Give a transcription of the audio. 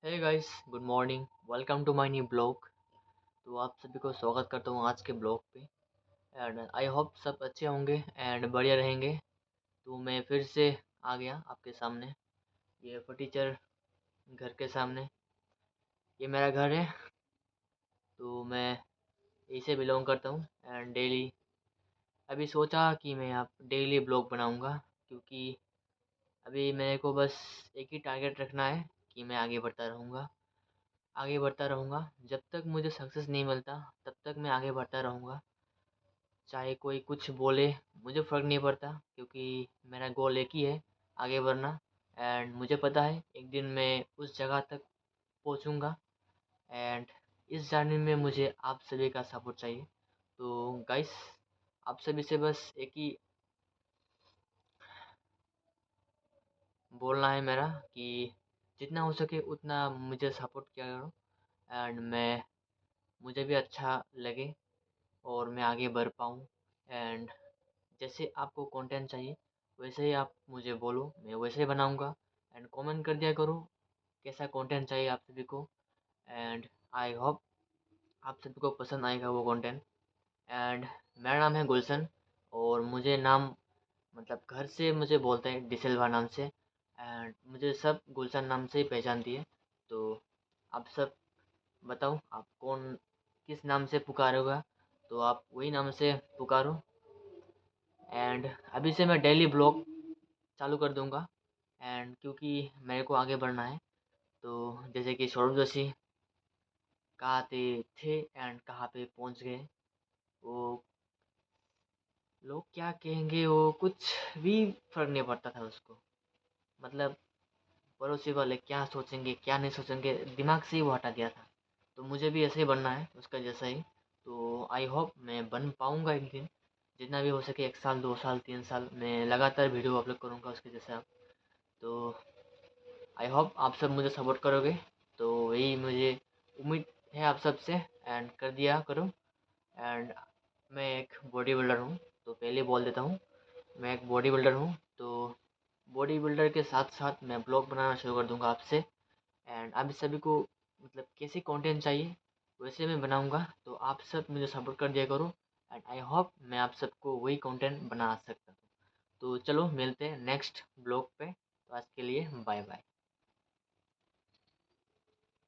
Hey guys, good morning. Welcome to my new blog. तो आप सभी को स्वागत करता हूँ आज के ब्लॉग पे। एंड आई होप सब अच्छे होंगे एंड बढ़िया रहेंगे। तो मैं फिर से आ गया आपके सामने, ये फर्नीचर घर के सामने। ये मेरा घर है। तो मैं इसे बिलोंग करता हूँ एंड डेली अभी सोचा कि मैं आप डेली ब्लॉग बनाऊँगा, क्योंकि अभी मेरे को बस एक ही टारगेट रखना है कि मैं आगे बढ़ता रहूँगा। आगे बढ़ता रहूँगा जब तक मुझे सक्सेस नहीं मिलता, तब तक मैं आगे बढ़ता रहूँगा। चाहे कोई कुछ बोले, मुझे फ़र्क नहीं पड़ता, क्योंकि मेरा गोल एक ही है, आगे बढ़ना। एंड मुझे पता है एक दिन मैं उस जगह तक पहुंचूंगा। एंड इस जर्नी में मुझे आप सभी का सपोर्ट चाहिए। तो गाइस, आप सभी से बस एक ही बोलना है मेरा कि जितना हो सके उतना मुझे सपोर्ट किया करो। एंड मुझे भी अच्छा लगे और मैं आगे बढ़ पाऊँ। एंड जैसे आपको कंटेंट चाहिए वैसे ही आप मुझे बोलो, मैं वैसे ही बनाऊंगा। एंड कमेंट कर दिया करो कैसा कंटेंट चाहिए आप सभी को। एंड आई होप आप सभी को पसंद आएगा वो कंटेंट। एंड मेरा नाम है गुलशन, और मुझे नाम मतलब घर से मुझे बोलते हैं डिसिल्वा नाम से। एंड मुझे सब गुलशन नाम से ही पहचानती है। तो आप सब बताओ, आप कौन किस नाम से पुकारोगा, तो आप वही नाम से पुकारो। एंड अभी से मैं डेली ब्लॉग चालू कर दूंगा। एंड क्योंकि मेरे को आगे बढ़ना है, तो जैसे कि सौरभ जोशी कहाँ थे एंड कहाँ पे पहुँच गए, वो लोग क्या कहेंगे, वो कुछ भी फर्क नहीं पड़ता था उसको। मतलब पड़ोसी वाले क्या सोचेंगे क्या नहीं सोचेंगे, दिमाग से ही वो हटा दिया था। तो मुझे भी ऐसे ही बनना है उसका जैसा ही। तो आई होप मैं बन पाऊँगा एक दिन। जितना भी हो सके, 1 साल 2 साल 3 साल मैं लगातार वीडियो अपलोड करूँगा उसके जैसा। तो आई होप आप सब मुझे सपोर्ट करोगे। तो वही मुझे उम्मीद है आप सब से, एंड कर दिया करो। एंड मैं एक बॉडी बिल्डर हूँ, तो पहले बोल देता हूँ, मैं एक बॉडी बिल्डर हूँ। तो बॉडी बिल्डर के साथ साथ मैं ब्लॉग बनाना शुरू कर दूँगा आपसे। एंड आप सभी को मतलब कैसे कंटेंट चाहिए वैसे मैं बनाऊँगा। तो आप सब मुझे सपोर्ट कर दिया करो। एंड आई होप मैं आप सबको वही कंटेंट बना सकता हूँ। तो चलो मिलते हैं नेक्स्ट ब्लॉग पे। तो आज के लिए बाय बाय।